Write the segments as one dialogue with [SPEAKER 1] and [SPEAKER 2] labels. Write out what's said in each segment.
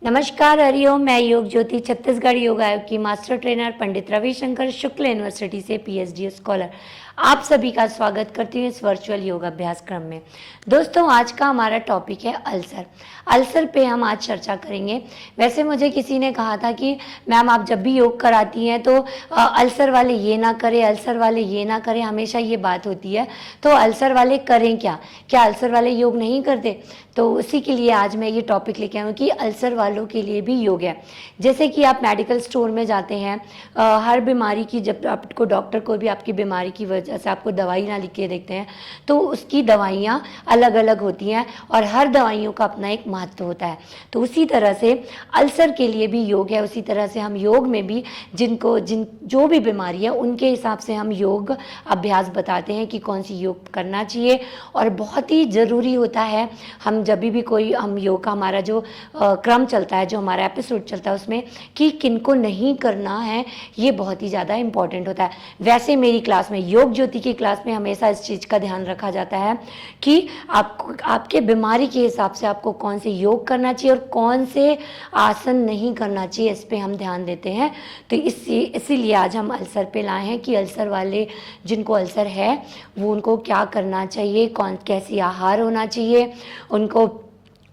[SPEAKER 1] नमस्कार, हरिओम। मैं योग ज्योति छत्तीसगढ़ योग आयोग की master trainer Pandit Ravishankar Shukla university से पीएचडी स्कॉलर आप सभी का स्वागत करती हूँ इस वर्चुअल योग अभ्यास क्रम में। दोस्तों, आज का हमारा टॉपिक है अल्सर। अल्सर पे हम आज चर्चा करेंगे। वैसे मुझे किसी ने कहा था कि मैम आप जब भी योग कराती हैं तो अल्सर वाले ये ना करें, अल्सर वाले ये ना करें, हमेशा ये बात होती है। तो अल्सर वाले करें क्या अल्सर वाले योग नहीं करते? तो उसी के लिए आज मैं ये टॉपिक लेके आऊँ कि अल्सर वालों के लिए भी योग है। जैसे कि आप मेडिकल स्टोर में जाते हैं, हर बीमारी की जब आपको डॉक्टर को भी आपकी बीमारी की वजह से आपको दवाई ना लिख के देखते हैं तो उसकी दवाइयाँ अलग अलग होती हैं और हर दवाइयों का अपना एक महत्व होता है। तो उसी तरह से अल्सर के लिए भी योग है। उसी तरह से हम योग में भी जो भी बीमारी है उनके हिसाब से हम योग अभ्यास बताते हैं कि कौन सी योग करना चाहिए। और बहुत ही ज़रूरी होता है हम जब भी कोई हम योग का हमारा जो क्रम चलता है, जो हमारा एपिसोड चलता है उसमें कि किनको नहीं करना है, ये बहुत ही ज़्यादा इंपॉर्टेंट होता है। वैसे मेरी क्लास में, योग ज्योति की क्लास में, हमेशा इस चीज़ का ध्यान रखा जाता है कि आपको आपके बीमारी के हिसाब से आपको कौन से योग करना चाहिए और कौन से आसन नहीं करना चाहिए, इस पर हम ध्यान देते हैं। तो इसीलिए आज हम अल्सर पे लाए हैं कि अल्सर वाले जिनको अल्सर है वो उनको क्या करना चाहिए, कैसी आहार होना चाहिए,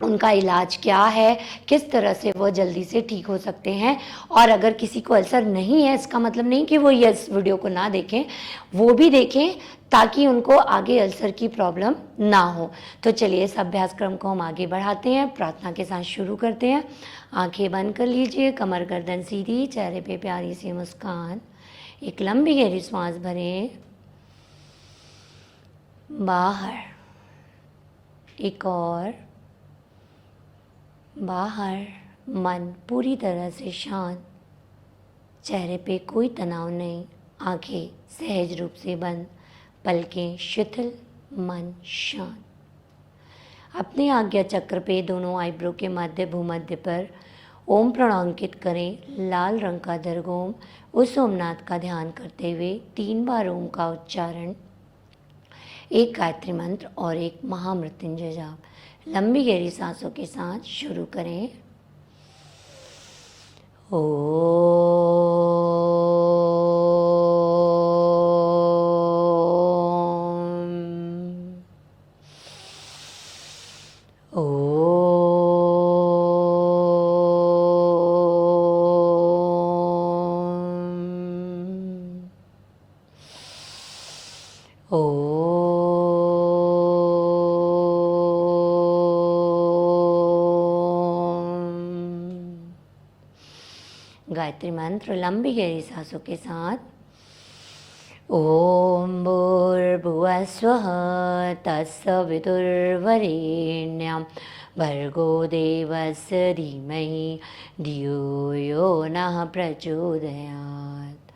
[SPEAKER 1] उनका इलाज क्या है, किस तरह से वो जल्दी से ठीक हो सकते हैं। और अगर किसी को अल्सर नहीं है, इसका मतलब नहीं कि वो ये इस वीडियो को ना देखें, वो भी देखें ताकि उनको आगे अल्सर की प्रॉब्लम ना हो। तो चलिए इस अभ्यास क्रम को हम आगे बढ़ाते हैं, प्रार्थना के साथ शुरू करते हैं। आंखें बंद कर लीजिए, कमर गर्दन सीधी, चेहरे पे प्यारी सी मुस्कान। एक लंबी गहरी सांस भरें, बाहर, एक और, बाहर। मन पूरी तरह से शांत, चेहरे पे कोई तनाव नहीं, आंखें सहज रूप से बंद, पलकें शिथिल, मन शांत। अपने आज्ञा चक्र पे दोनों आईब्रो के मध्य भूमध्य पर ओम प्रणवांकित करें। लाल रंग का दीर्घ ओम, उस ओमनाद का ध्यान करते हुए 3 बार ओम का उच्चारण, एक गायत्री मंत्र और एक महामृत्युंजय जाप। लंबी गहरी सांसों के साथ शुरू करें। गायत्री मंत्र लंबी गहरी सांसों के साथ। ओम भूर्भुवस्वः तत्सवितुर्वरेण्यं भर्गो देवस्य धीमहि धियो यो नः प्रचोदयात्।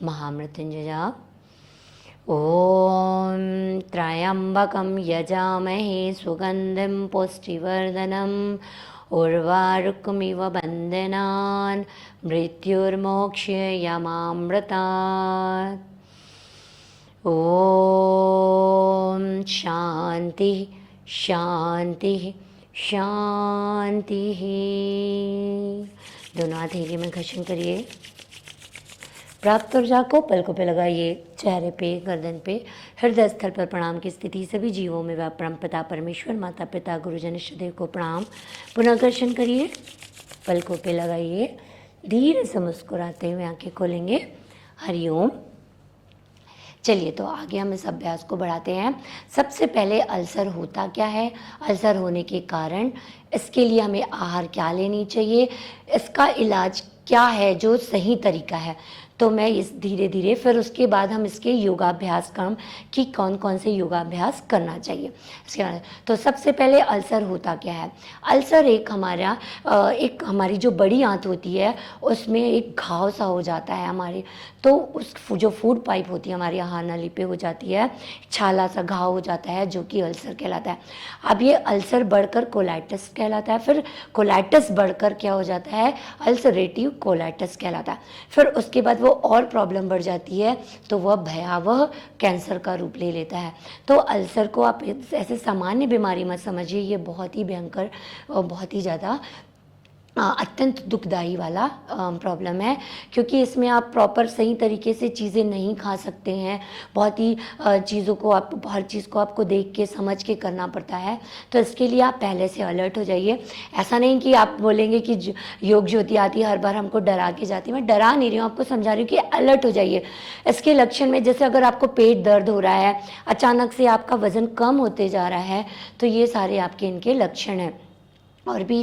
[SPEAKER 1] महामृत्युंजय जाप। ओम त्र्यंबकं यजामहे सुगंधिं पुष्टिवर्धनम् उर्वारुकमिव बन्धनान् मृत्युर्मोक्षयमामृतात्। ओम शांति शांति शांति। दोनों हाथ हृदय में घर्षण करिए। प्राप्त ऊर्जा को पलकों पे लगाइए, चेहरे पे, गर्दन पे, हृदय स्थल पर प्रणाम की स्थिति। सभी जीवों में वह परमपिता परमेश्वर, माता पिता, गुरुजन, इष्टदेव को प्रणाम। पुनर्कर्षण करिए, पलकों पे लगाइए, धीरे से मुस्कुराते हुए आंखें खोलेंगे। हरिओम। चलिए तो आगे हम इस अभ्यास को बढ़ाते हैं। सबसे पहले अल्सर होता क्या है, अल्सर होने के कारण, इसके लिए हमें आहार क्या लेनी चाहिए, इसका इलाज क्या है जो सही तरीका है, तो मैं इस धीरे धीरे फिर उसके बाद हम इसके योगाभ्यास क्रम कि कौन कौन से योगाभ्यास करना चाहिए इसके बाद। तो सबसे पहले अल्सर होता क्या है। अल्सर एक हमारी जो बड़ी आंत होती है उसमें एक घाव सा हो जाता है हमारे, तो उस जो फूड पाइप होती है हमारी आहार नली पे हो जाती है, छाला सा घाव हो जाता है जो कि अल्सर कहलाता है। अब ये अल्सर बढ़कर कोलाइटिस कहलाता है, फिर कोलाइटिस बढ़कर क्या हो जाता है, अल्सरेटिव कोलाइटिस कहलाता है। फिर उसके बाद वो और प्रॉब्लम बढ़ जाती है तो वह भयावह कैंसर का रूप ले लेता है। तो अल्सर को आप ऐसे सामान्य बीमारी मत समझिए, ये बहुत ही भयंकर और बहुत ही ज़्यादा अत्यंत दुखदाई वाला प्रॉब्लम है, क्योंकि इसमें आप प्रॉपर सही तरीके से चीज़ें नहीं खा सकते हैं। बहुत ही चीज़ों को आप हर चीज़ को आपको देख के समझ के करना पड़ता है। तो इसके लिए आप पहले से अलर्ट हो जाइए। ऐसा नहीं कि आप बोलेंगे कि योग ज्योति आती है हर बार हमको डरा के जाती है। मैं डरा नहीं रही हूँ, आपको समझा रही हूँ कि अलर्ट हो जाइए। इसके लक्षण में जैसे अगर आपको पेट दर्द हो रहा है, अचानक से आपका वज़न कम होते जा रहा है, तो ये सारे आपके इनके लक्षण हैं। और भी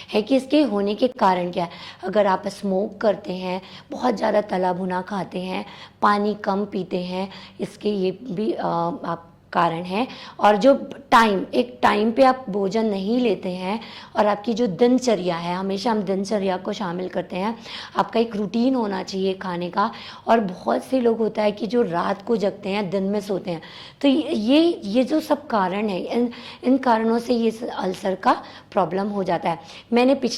[SPEAKER 1] है कि इसके होने के कारण क्या है। अगर आप स्मोक करते हैं, बहुत ज़्यादा तला भुना खाते हैं, पानी कम पीते हैं, इसके ये भी आप कारण है। और जो एक टाइम पे आप भोजन नहीं लेते हैं, और आपकी जो दिनचर्या है, हमेशा हम दिनचर्या को शामिल करते हैं, आपका एक रूटीन होना चाहिए खाने का। और बहुत से लोग होता है कि जो रात को जगते हैं, दिन में सोते हैं। तो ये जो सब कारण है, इन कारणों से ये अल्सर का प्रॉब्लम हो जाता है।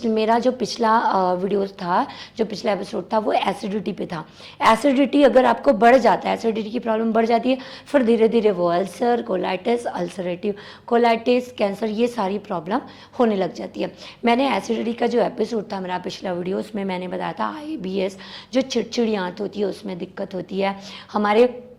[SPEAKER 1] मेरा जो पिछला वीडियो था, जो पिछला एपिसोड था, वो एसिडिटी पे था। एसिडिटी अगर आपको बढ़ जाता है, एसिडिटी की प्रॉब्लम बढ़ जाती है, फिर धीरे धीरे वो ulcer, colitis, ulcerative colitis, cancer, ये सारी प्रॉब्लम होने लग जाती है। मैंने एसिडिटी का जो एपिसोड था मेरा पिछला वीडियो, उसमें मैंने बताया था IBS, जो चिड़चिड़ी आंत होती है उसमें दिक्कत होती है, हमारे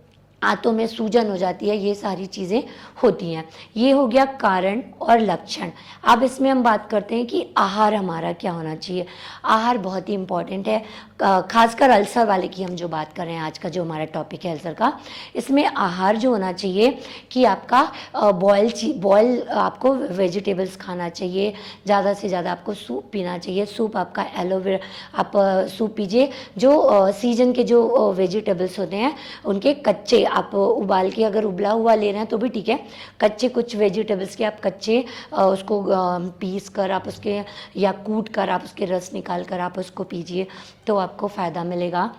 [SPEAKER 1] आंतों में सूजन हो जाती है, ये सारी चीज़ें होती हैं। ये हो गया कारण और लक्षण। अब इसमें हम बात करते हैं कि आहार हमारा क्या होना चाहिए। आहार बहुत ही इम्पॉर्टेंट है, खासकर अल्सर वाले की हम जो बात कर रहे हैं, आज का जो हमारा टॉपिक है अल्सर का, इसमें आहार जो होना चाहिए कि आपका बॉयल आपको वेजिटेबल्स खाना चाहिए, ज़्यादा से ज़्यादा आपको सूप पीना चाहिए। सूप आपका एलोवेरा, आप सूप पीजिए। जो सीजन के जो वेजिटेबल्स होते हैं उनके कच्चे आप उबाल के, अगर उबला हुआ ले रहे हैं तो भी ठीक है, कच्चे कुछ वेजिटेबल्स के आप कच्चे उसको पीस कर आप उसके, या कूट कर आप उसके रस निकाल कर आप उसको पीजिए, तो आपको फ़ायदा मिलेगा।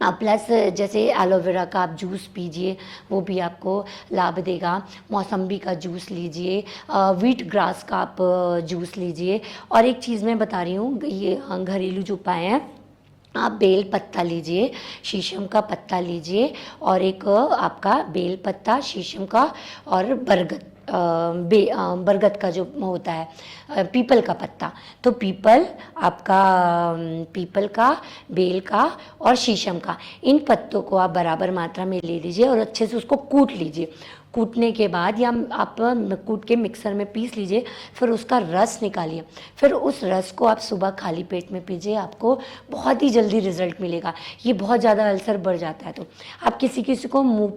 [SPEAKER 1] प्लस जैसे एलोवेरा का आप जूस पीजिए, वो भी आपको लाभ देगा। मौसम्बी का जूस लीजिए, व्हीट ग्रास का आप जूस लीजिए। और एक चीज़ मैं बता रही हूँ, ये घरेलू जो उपाय हैं, आप बेल पत्ता लीजिए, शीशम का पत्ता लीजिए, और एक आपका बेल पत्ता, शीशम का, और बरगद का जो होता है, पीपल का पत्ता। तो पीपल का, बेल का और शीशम का, इन पत्तों को आप बराबर मात्रा में ले लीजिए और अच्छे से उसको कूट लीजिए। कूटने के बाद, या आप कूट के मिक्सर में पीस लीजिए, फिर उसका रस निकालिए। फिर उस रस को आप सुबह खाली पेट में पीजिए, आपको बहुत ही जल्दी रिजल्ट मिलेगा। ये बहुत ज़्यादा अल्सर बढ़ जाता है तो आप किसी को मुंह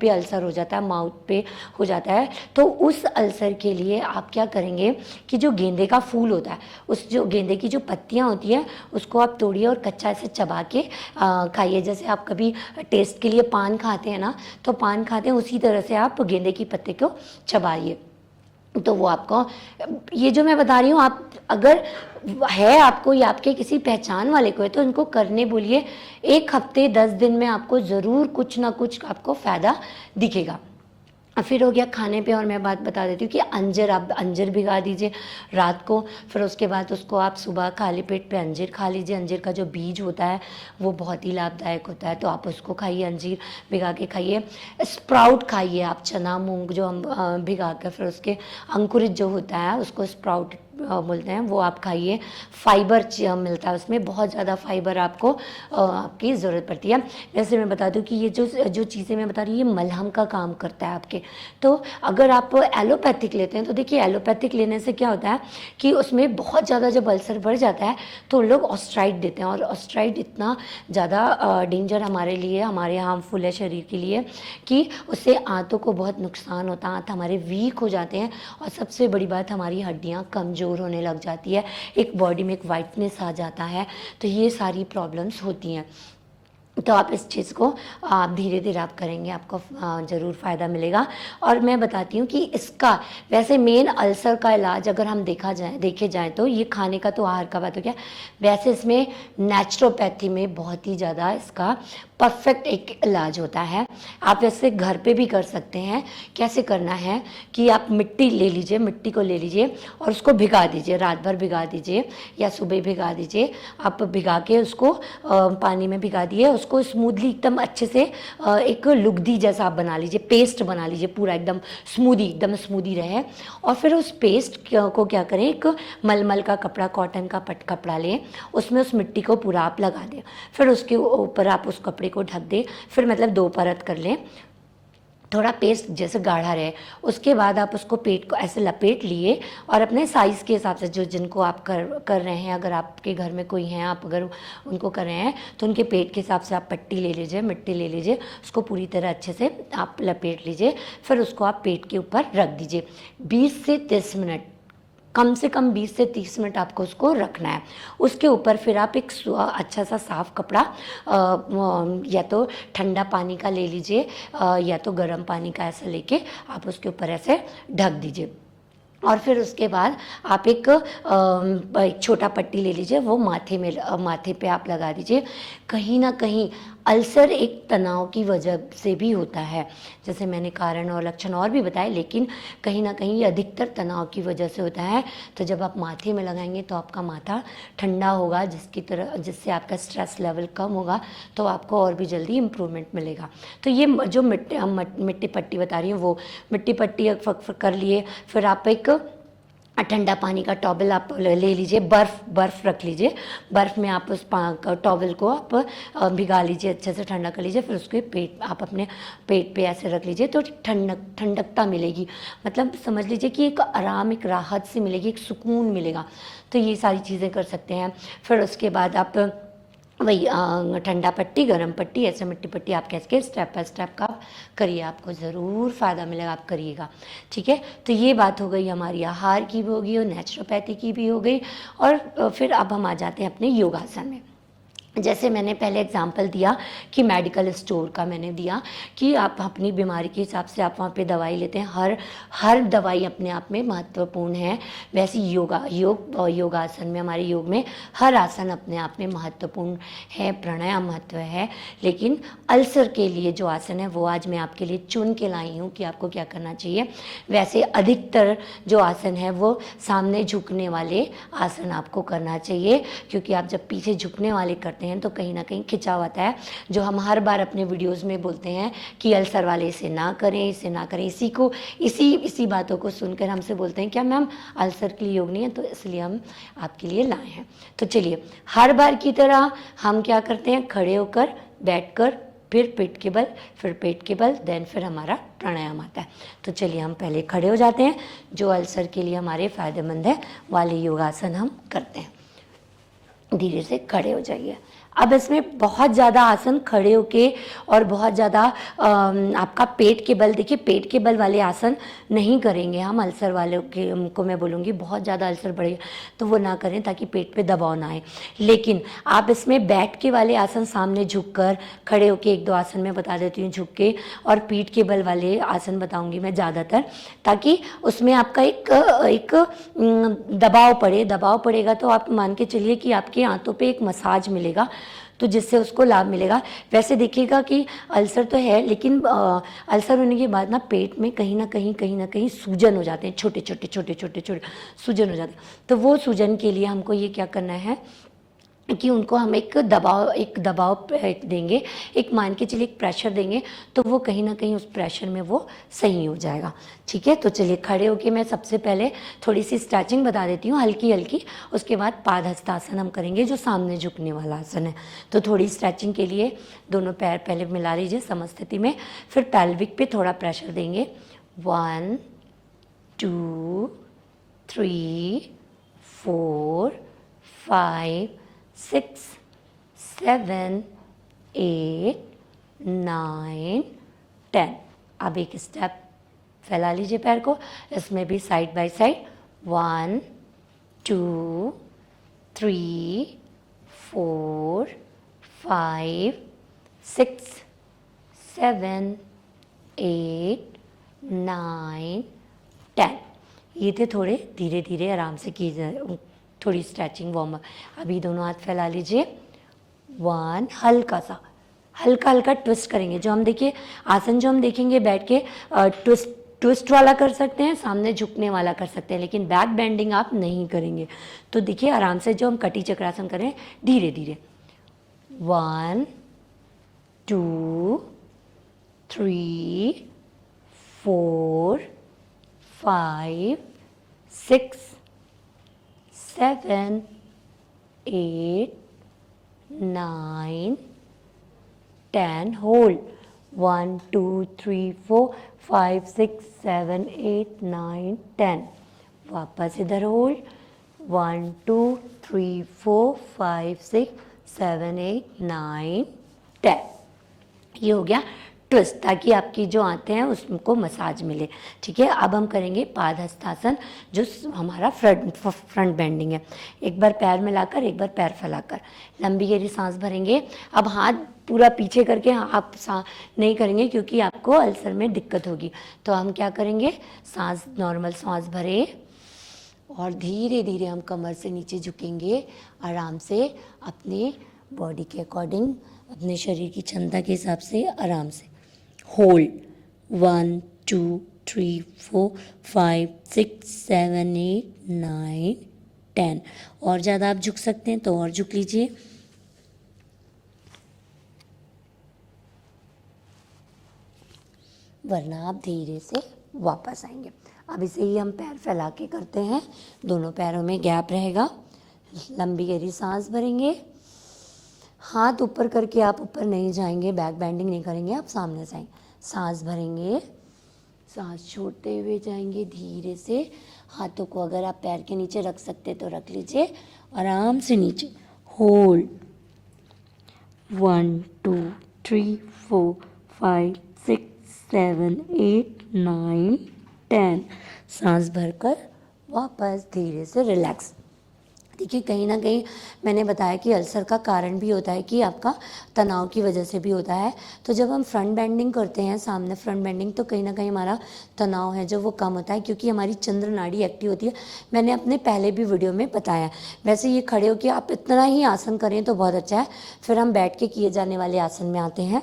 [SPEAKER 1] पे अल्सर हो जाता है, माउथ पे हो जाता है, तो उस अल्सर के लिए आप क्या करेंगे कि जो गेंदे का फूल होता है, उस जो गेंदे की जो पत्तियाँ होती हैं, उसको आप तोड़िए और कच्चा ऐसे चबा के खाइए। जैसे आप कभी टेस्ट के लिए पान खाते हैं ना, तो पान खाते हैं उसी तरह से आप गेंदे की पत्ते को चबाइए, तो वो आपको, ये जो मैं बता रही हूँ, आप अगर है आपको या आपके किसी पहचान वाले को है तो इनको करने बोलिए। 1 हफ्ते 10 दिन में आपको ज़रूर कुछ ना कुछ आपको फ़ायदा दिखेगा। फिर हो गया खाने पे, और मैं बात बता देती हूँ कि आप अंजीर भिगा दीजिए रात को, फिर उसके बाद उसको आप सुबह खाली पेट पे अंजीर खा लीजिए। अंजीर का जो बीज होता है वो बहुत ही लाभदायक होता है, तो आप उसको खाइए, अंजीर भिगा के खाइए। स्प्राउट खाइए आप, चना मूंग जो हम भिगा कर फिर उसके अंकुरित जो होता है उसको स्प्राउट बोलते हैं, वो आप खाइए। फाइबर मिलता है उसमें, बहुत ज़्यादा फाइबर आपको आपकी ज़रूरत पड़ती है। वैसे मैं बता दूं कि ये जो चीज़ें मैं बता रही हूँ, ये मलहम का काम करता है आपके। तो अगर आप एलोपैथिक लेते हैं तो देखिए, एलोपैथिक लेने से क्या होता है कि उसमें बहुत ज़्यादा जब अल्सर बढ़ जाता है तो लोग ऑस्ट्राइड देते हैं, और ऑस्ट्राइड इतना ज़्यादा डेंजर हमारे लिए, हमारे हार्मफुल है शरीर के लिए, कि उससे आंतों को बहुत नुकसान होता है, आंत हमारे वीक हो जाते हैं, और सबसे बड़ी बात, हमारी हड्डियाँ कमज़ोर होने लग जाती है, एक बॉडी में एक वाइटनेस आ जाता है। तो ये सारी प्रॉब्लम्स होती हैं। तो आप इस चीज़ को आप धीरे धीरे आप करेंगे, आपको ज़रूर फ़ायदा मिलेगा। और मैं बताती हूँ कि इसका वैसे मेन अल्सर का इलाज अगर हम देखे जाए तो ये खाने का तो आहार का बात हो गया, वैसे इसमें नेचुरोपैथी में बहुत ही ज़्यादा इसका परफेक्ट एक इलाज होता है। आप वैसे घर पे भी कर सकते हैं। कैसे करना है कि आप मिट्टी को ले लीजिए और उसको भिगा दीजिए, रात भर भिगा दीजिए या सुबह भिगा दीजिए। आप भिगा के उसको पानी में भिगा दिए, उसको स्मूथली एकदम अच्छे से एक लुगदी जैसा आप बना लीजिए, पेस्ट बना लीजिए, पूरा एकदम एकदम स्मूदी रहे। और फिर उस पेस्ट को क्या करें, एक मलमल का कपड़ा, कॉटन का कपड़ा लें, उसमें उस मिट्टी को पूरा आप लगा दें। फिर उसके ऊपर आप उस कपड़े को ढक दें। फिर मतलब 2 परत कर लें, थोड़ा पेस्ट जैसे गाढ़ा रहे। उसके बाद आप उसको पेट को ऐसे लपेट लिए और अपने साइज़ के हिसाब से, जो जिनको आप कर रहे हैं, अगर आपके घर में कोई हैं, आप अगर उनको कर रहे हैं तो उनके पेट के हिसाब से आप पट्टी ले लीजिए, मिट्टी ले लीजिए, उसको पूरी तरह अच्छे से आप लपेट लीजिए। फिर उसको आप पेट के ऊपर रख दीजिए। 20 से 30 मिनट, कम से कम 20 से 30 मिनट आपको उसको रखना है। उसके ऊपर फिर आप एक अच्छा सा साफ़ कपड़ा, या तो ठंडा पानी का ले लीजिए या तो गर्म पानी का, ऐसा लेके आप उसके ऊपर ऐसे ढक दीजिए। और फिर उसके बाद आप एक छोटा पट्टी ले लीजिए, वो माथे पे आप लगा दीजिए। कहीं ना कहीं अल्सर एक तनाव की वजह से भी होता है, जैसे मैंने कारण और लक्षण और भी बताए, लेकिन कहीं ना कहीं ये अधिकतर तनाव की वजह से होता है। तो जब आप माथे में लगाएंगे तो आपका माथा ठंडा होगा, जिससे आपका स्ट्रेस लेवल कम होगा, तो आपको और भी जल्दी इम्प्रूवमेंट मिलेगा। तो ये जो मिट्टी पट्टी बता रही हूँ, वो मिट्टी पट्टी कर लिए। फिर आप एक ठंडा पानी का टॉवल आप ले लीजिए, बर्फ़ रख लीजिए। बर्फ़ में आप उस टॉवल को आप भिगा लीजिए, अच्छे से ठंडा कर लीजिए। फिर उसके आप अपने पेट पे ऐसे रख लीजिए, तो ठंडकता मिलेगी। मतलब समझ लीजिए कि एक आराम, एक राहत सी मिलेगी, एक सुकून मिलेगा। तो ये सारी चीज़ें कर सकते हैं। फिर उसके बाद आप वही ठंडा पट्टी, गर्म पट्टी, ऐसे मिट्टी पट्टी आप कैसे स्टेप बाय स्टेप का करिए, आपको ज़रूर फ़ायदा मिलेगा, आप करिएगा। ठीक है, तो ये बात हो गई हमारी आहार की भी होगी और नेचुरोपैथी की भी हो गई। और फिर अब हम आ जाते हैं अपने योगासन में। जैसे मैंने पहले एग्जांपल दिया कि मेडिकल स्टोर का मैंने दिया कि आप अपनी बीमारी के हिसाब से आप वहाँ पे दवाई लेते हैं। हर दवाई अपने आप में महत्वपूर्ण है। वैसे योगासन में, हमारे योग में हर आसन अपने आप में महत्वपूर्ण है, प्राणायाम महत्व है। लेकिन अल्सर के लिए जो आसन है वो आज मैं आपके लिए चुन के लाई हूँ कि आपको क्या करना चाहिए। वैसे अधिकतर जो आसन है वो सामने झुकने वाले आसन आपको करना चाहिए, क्योंकि आप जब पीछे झुकने वाले करते हैं तो कहीं ना कहीं खिंचाव आता है, जो हम हर बार अपने वीडियोस में बोलते हैं कि अल्सर वाले इसे ना करें, इसे ना करें। इसी बातों को सुनकर हमसे बोलते हैं क्या मैम अल्सर के लिए योग नहीं है, तो इसलिए हम आपके लिए लाए हैं। तो चलिए, हर बार की तरह हम क्या करते हैं, खड़े होकर, बैठकर, फिर पेट के बल, फिर पेट के बल, देन फिर हमारा प्राणायाम आता है। तो चलिए हम पहले खड़े हो जाते हैं। जो अल्सर के लिए हमारे फ़ायदेमंद है वाले योगासन हम करते हैं। धीरे से खड़े हो जाइए। अब इसमें बहुत ज़्यादा आसन खड़े होके और बहुत ज़्यादा आपका पेट के बल, देखिए पेट के बल वाले आसन नहीं करेंगे हम। अल्सर वाले को मैं बोलूँगी बहुत ज़्यादा अल्सर बढ़ेगा तो वो ना करें, ताकि पेट पे दबाव ना आए। लेकिन आप इसमें बैठ के वाले आसन, सामने झुककर, खड़े होके 1-2 आसन मैं बता देती हूँ झुक के, और पीठ के बल वाले आसन बताऊँगी मैं ज़्यादातर, ताकि उसमें आपका एक दबाव पड़ेगा तो आप मान के चलिए कि आपके हाथों पे एक मसाज मिलेगा, तो जिससे उसको लाभ मिलेगा। वैसे देखिएगा कि अल्सर तो है, लेकिन अल्सर होने के बाद ना पेट में कहीं ना कहीं सूजन हो जाते हैं, छोटे सूजन हो जाते हैं। तो वो सूजन के लिए हमको ये क्या करना है कि उनको हम एक दबाव देंगे, एक मान के चलिए एक प्रेशर देंगे, तो वो कहीं ना कहीं उस प्रेशर में वो सही हो जाएगा। ठीक है, तो चलिए खड़े होके मैं सबसे पहले थोड़ी सी स्ट्रेचिंग बता देती हूँ, हल्की। उसके बाद पादहस्तासन हम करेंगे, जो सामने झुकने वाला आसन है। तो थोड़ी स्ट्रेचिंग के लिए दोनों पैर पहले मिला लीजिए समस्थिति में, फिर पैल्विक पे थोड़ा प्रेशर देंगे। 1 2 3 4 5 6 7 8 9 10। अब एक स्टेप फैला लीजिए पैर को, इसमें भी साइड बाय साइड। 1 2 3 4 5 6 7 8 9 10। ये थे थोड़े धीरे धीरे आराम से कीजिए, थोड़ी स्ट्रेचिंग वार्म अप। अभी दोनों हाथ फैला लीजिए। 1, हल्का ट्विस्ट करेंगे। जो हम देखिए आसन जो हम देखेंगे बैठ के, ट्विस्ट वाला कर सकते हैं, सामने झुकने वाला कर सकते हैं, लेकिन बैक बेंडिंग आप नहीं करेंगे। तो देखिए आराम से जो हम कटी चक्रासन करें, धीरे धीरे। 1 2 3 4 5 6 7 8 9 10 होल्ड 1 2 3 4 5 6 7 8 9 10 वापस इधर होल्ड 1 2 3 4 5 6 7 8 9 10 ये हो गया ट्विस्ट, ताकि आपकी जो आते हैं उसको मसाज मिले। ठीक है, अब हम करेंगे पादहस्तासन, जो हमारा फ्रंट बेंडिंग है। एक बार पैर मिलाकर, एक बार पैर फैलाकर लंबी गहरी सांस भरेंगे। अब हाथ पूरा पीछे करके आप नहीं करेंगे क्योंकि आपको अल्सर में दिक्कत होगी। तो हम क्या करेंगे, सांस नॉर्मल सांस भरे और धीरे धीरे हम कमर से नीचे झुकेंगे, आराम से अपने बॉडी के अकॉर्डिंग, अपने शरीर की क्षमता के हिसाब से आराम से होल्ड 1 2 3 4 5 6 7 8 9 10 और ज़्यादा आप झुक सकते हैं तो और झुक लीजिए। वरना आप धीरे से वापस आएंगे। अब इसे ही हम पैर फैला के करते हैं, दोनों पैरों में गैप रहेगा। लंबी गहरी सांस भरेंगे, हाथ ऊपर करके आप ऊपर नहीं जाएंगे, बैक बेंडिंग नहीं करेंगे, आप सामने से आएंगे। सांस भरेंगे, सांस छोड़ते हुए जाएंगे धीरे से। हाथों को अगर आप पैर के नीचे रख सकते तो रख लीजिए, आराम से नीचे होल्ड 1 2 3 4 5 6 7 8 9 10 सांस भरकर वापस धीरे से रिलैक्स। देखिए, कहीं ना कहीं मैंने बताया कि अल्सर का कारण भी होता है कि आपका तनाव की वजह से भी होता है। तो जब हम फ्रंट बेंडिंग करते हैं, सामने फ्रंट बेंडिंग, तो कहीं ना कहीं हमारा तनाव है जो वो कम होता है, क्योंकि हमारी चंद्र नाड़ी एक्टिव होती है। मैंने अपने पहले भी वीडियो में बताया। वैसे ये खड़े होकर आप इतना ही आसन करें तो बहुत अच्छा है। फिर हम बैठ के किए जाने वाले आसन में आते हैं।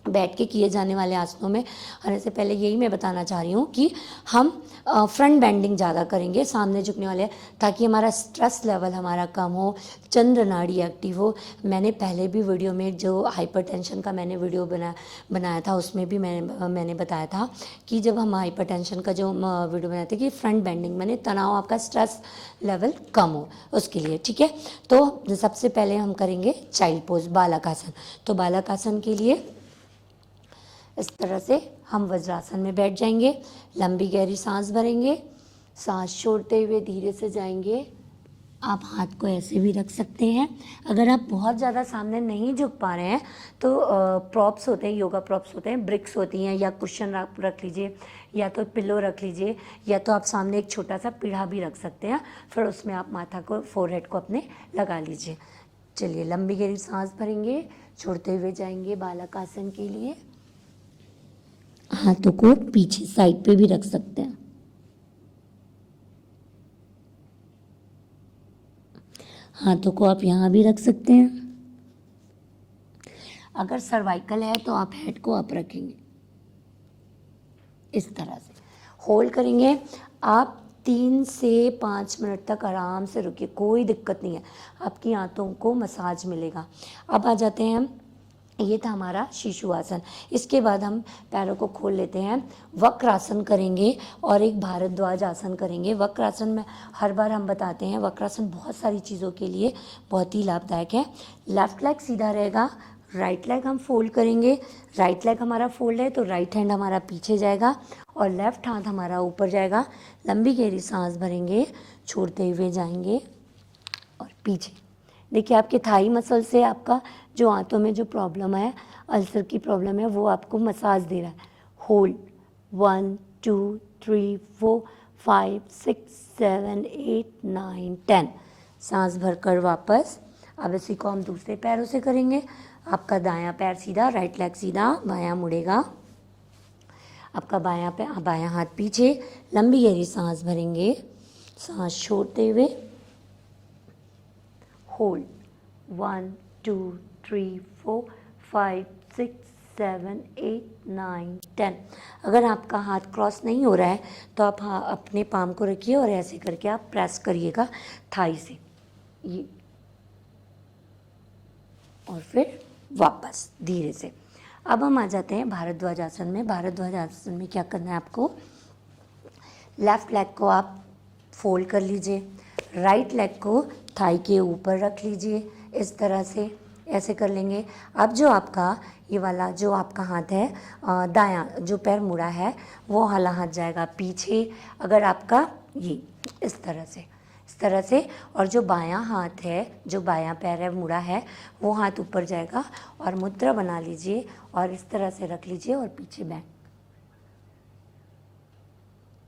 [SPEAKER 1] बैठ के किए जाने वाले आसनों में आने से पहले यही मैं बताना चाह रही हूँ कि हम फ्रंट बेंडिंग ज़्यादा करेंगे, सामने झुकने वाले, ताकि हमारा स्ट्रेस लेवल हमारा कम हो, चंद्र नाड़ी एक्टिव हो। मैंने पहले भी वीडियो में जो हाइपरटेंशन का मैंने वीडियो बनाया था, उसमें भी मैंने बताया था कि जब हम हाइपरटेंशन का जो वीडियो बनाए थे कि फ्रंट बेंडिंग मैंने तनाव, आपका स्ट्रेस लेवल कम हो उसके लिए। ठीक है, तो सबसे पहले हम करेंगे चाइल्ड पोज, बालक आसन। तो बालक आसन के लिए इस तरह से हम वज्रासन में बैठ जाएंगे, लंबी गहरी सांस भरेंगे, सांस छोड़ते हुए धीरे से जाएंगे। आप हाथ को ऐसे भी रख सकते हैं। अगर आप बहुत ज़्यादा सामने नहीं झुक पा रहे हैं तो प्रॉप्स होते हैं, योगा प्रॉप्स होते हैं, ब्रिक्स होती हैं, या कुशन रख लीजिए, या तो पिलो रख लीजिए, या तो आप सामने एक छोटा सा पीढ़ा भी रख सकते हैं। फिर उसमें आप माथा को, फोरहेड को अपने लगा लीजिए। चलिए, लंबी गहरी सांस भरेंगे, छोड़ते हुए जाएंगे बालक आसन के लिए। हाथों को पीछे साइड पे भी रख सकते हैं। हाथों को आप यहाँ भी रख सकते हैं। अगर सर्वाइकल है तो आप हेड को अप रखेंगे इस तरह से, होल्ड करेंगे। आप 3 से 5 मिनट तक आराम से रुकिए, कोई दिक्कत नहीं है, आपकी आंतों को मसाज मिलेगा। अब आ जाते हैं हम, ये था हमारा शिशु आसन। इसके बाद हम पैरों को खोल लेते हैं, वक्रासन करेंगे और एक भारद्वाज आसन करेंगे। वक्रासन में हर बार हम बताते हैं, वक्रासन बहुत सारी चीज़ों के लिए बहुत ही लाभदायक है। लेफ्ट लेग सीधा रहेगा, राइट लेग हम फोल्ड करेंगे। राइट लेग हमारा फोल्ड है तो राइट हैंड हमारा पीछे जाएगा और लेफ्ट हाथ हमारा ऊपर जाएगा। लंबी गहरी सांस भरेंगे, छोड़ते हुए जाएंगे और पीछे। देखिए, आपके थाई मसल से आपका जो आंतों में जो प्रॉब्लम है, अल्सर की प्रॉब्लम है, वो आपको मसाज दे रहा है। होल्ड 1 2 3 4 5 6 7 8 9 10 सांस भरकर वापस। अब इसी को हम दूसरे पैरों से करेंगे। आपका दायां पैर सीधा, राइट लेग सीधा, बायां मुड़ेगा। आपका बायां हाथ पीछे, लंबी गहरी सांस भरेंगे, सांस छोड़ते हुए होल्ड 1 2 3 4 5 6 7 8 9 10। अगर आपका हाथ क्रॉस नहीं हो रहा है तो आप अपने पाम को रखिए और ऐसे करके आप प्रेस करिएगा थाई से, ये, और फिर वापस धीरे से। अब हम आ जाते हैं भारद्वाज आसन में। भारद्वाज आसन में क्या करना है आपको, लेफ़्ट लेग को आप फोल्ड कर लीजिए, राइट लेग को थाई के ऊपर रख लीजिए, इस तरह से ऐसे कर लेंगे। अब जो आपका ये वाला जो आपका हाथ है दायां जो पैर मुड़ा है वो वाला हाथ जाएगा पीछे, अगर आपका ये इस तरह से, और जो बायां हाथ है, जो बायां पैर है मुड़ा है, वो हाथ ऊपर जाएगा और मुद्रा बना लीजिए और इस तरह से रख लीजिए और पीछे बैक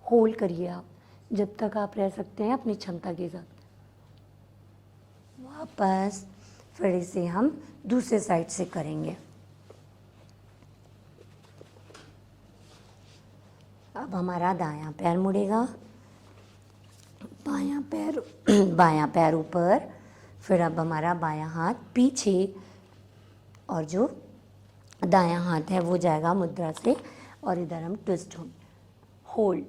[SPEAKER 1] होल्ड करिए आप जब तक आप रह सकते हैं अपनी क्षमता के साथ। वापस फिर इसे हम दूसरे साइड से करेंगे। अब हमारा दायां पैर मुड़ेगा, बायां पैर ऊपर, फिर अब हमारा बायां हाथ पीछे और जो दायां हाथ है वो जाएगा मुद्रा से और इधर हम ट्विस्ट होंगे। होल्ड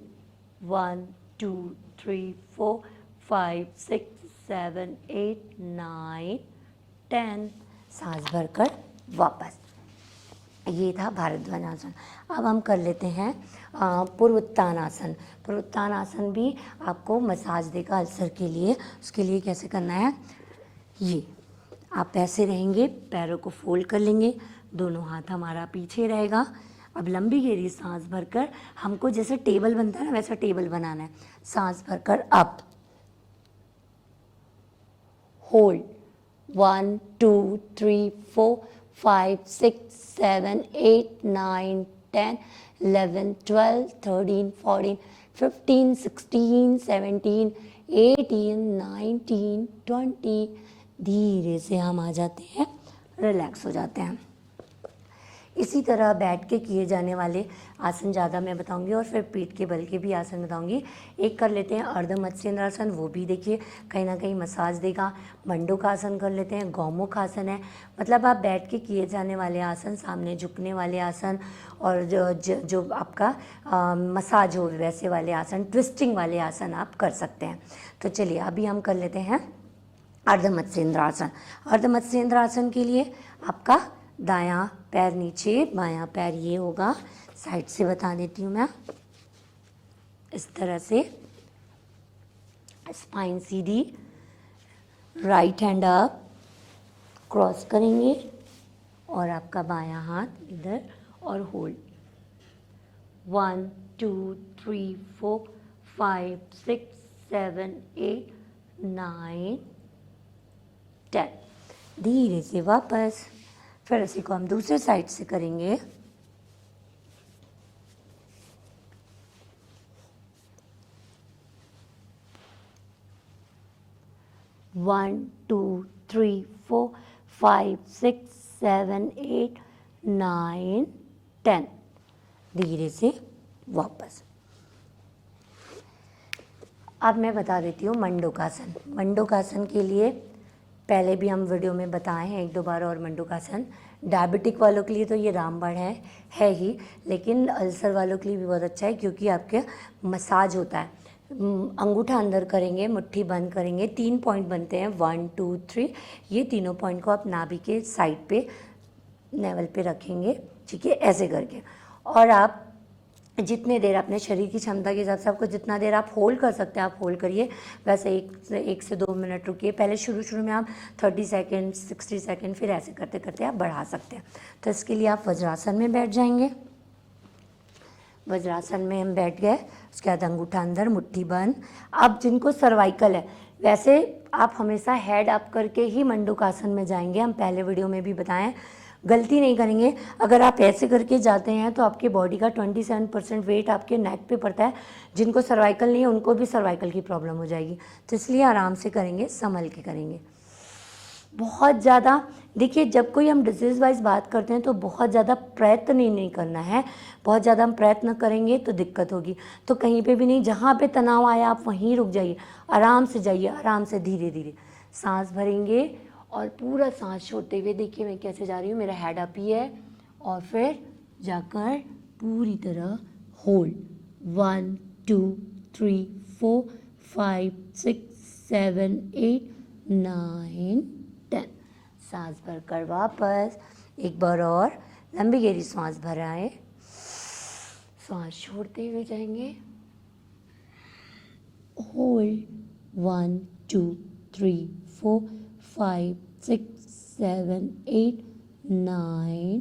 [SPEAKER 1] 1 2 3 4 5 6 7 8 9 10, सांस भरकर वापस। ये था भारद्वाज आसन। अब हम कर लेते हैं पूर्वोत्तानासन। पूर्वोत्तानासन भी आपको मसाज देगा अल्सर के लिए। उसके लिए कैसे करना है, ये आप ऐसे रहेंगे, पैरों को फोल्ड कर लेंगे, दोनों हाथ हमारा पीछे रहेगा। अब लंबी गहरी सांस भरकर, हमको जैसे टेबल बनता है ना वैसा टेबल बनाना है। सांस भरकर अप, होल्ड 1 2 3 4 5 6 7 8 9 10 11 12 13 14 15 16 17 18 19 20। धीरे से हम आ जाते हैं, रिलैक्स हो जाते हैं। इसी तरह बैठ के किए जाने वाले आसन ज़्यादा मैं बताऊंगी और फिर पीठ के बल के भी आसन बताऊंगी। एक कर लेते हैं अर्ध मत्स्येंद्रासन, वो भी देखिए कहीं ना कहीं मसाज देगा। मंडूकासन कर लेते हैं, गौमुख आसन है, मतलब आप बैठ के किए जाने वाले आसन, सामने झुकने वाले आसन और जो आपका मसाज हो वैसे वाले आसन, ट्विस्टिंग वाले आसन आप कर सकते हैं। तो चलिए अभी हम कर लेते हैं अर्ध मत्स्येंद्रासन। अर्ध मत्स्येंद्रासन के लिए आपका दायां पैर नीचे, बायां पैर ये होगा। साइड से बता देती हूँ मैं, इस तरह से स्पाइन सीधी, राइट हैंड अप, क्रॉस करेंगे और आपका बायां हाथ इधर और होल्ड 1 2 3 4 5 6 7 8 9 10। धीरे से वापस, फिर इसी को हम दूसरे साइड से करेंगे। One two three 4 5 6 7 8 9 10। धीरे से वापस। अब मैं बता देती हूँ मंडूकासन। मंडूकासन के लिए पहले भी हम वीडियो में बताए हैं 1-2 बार। और मंडूकासन डायबिटिक वालों के लिए तो ये रामबाण है ही, लेकिन अल्सर वालों के लिए भी बहुत अच्छा है क्योंकि आपके मसाज होता है। अंगूठा अंदर करेंगे, मुट्ठी बंद करेंगे, 3 पॉइंट बनते हैं 1 2 3। ये तीनों पॉइंट को आप नाभि के साइड पे नेवल पे रखेंगे, ठीक है, ऐसे करके। और आप जितने देर अपने शरीर की क्षमता के हिसाब से आपको जितना देर आप होल्ड कर सकते हैं आप होल्ड करिए। वैसे 1 से 2 मिनट रुकिए। पहले शुरू में आप 30 सेकेंड 60 सेकेंड, फिर ऐसे करते करते आप बढ़ा सकते हैं। तो इसके लिए आप वज्रासन में बैठ जाएंगे। वज्रासन में हम बैठ गए, उसके बाद अंगूठा अंदर, मुट्ठी बंद। अब जिनको सर्वाइकल है, वैसे आप हमेशा हेड अप करके ही मंडूकासन में जाएंगे। हम पहले वीडियो में भी बताएं, गलती नहीं करेंगे। अगर आप ऐसे करके जाते हैं तो आपके बॉडी का 27% वेट आपके नेक पे पड़ता है। जिनको सर्वाइकल नहीं है उनको भी सर्वाइकल की प्रॉब्लम हो जाएगी। तो इसलिए आराम से करेंगे, संभल के करेंगे। बहुत ज़्यादा देखिए, जब कोई हम डिजीज़ वाइज बात करते हैं तो बहुत ज़्यादा प्रयत्न नहीं करना है। बहुत ज़्यादा हम प्रयत्न करेंगे तो दिक्कत होगी। तो कहीं पे भी नहीं, जहाँ पे तनाव आया आप वहीं रुक जाइए, आराम से जाइए, आराम से धीरे धीरे सांस भरेंगे और पूरा सांस छोड़ते हुए देखिए मैं कैसे जा रही हूँ। मेरा हेड अप ही है और फिर जाकर पूरी तरह होल्ड 1 2 3 4 5 6 7 8 9 10। सांस भरकर वापस एक बार और लंबी गहरी सांस भराएं, सांस छोड़ते हुए जाएंगे। होल्ड 1 2 3 4 5 6 7 8 9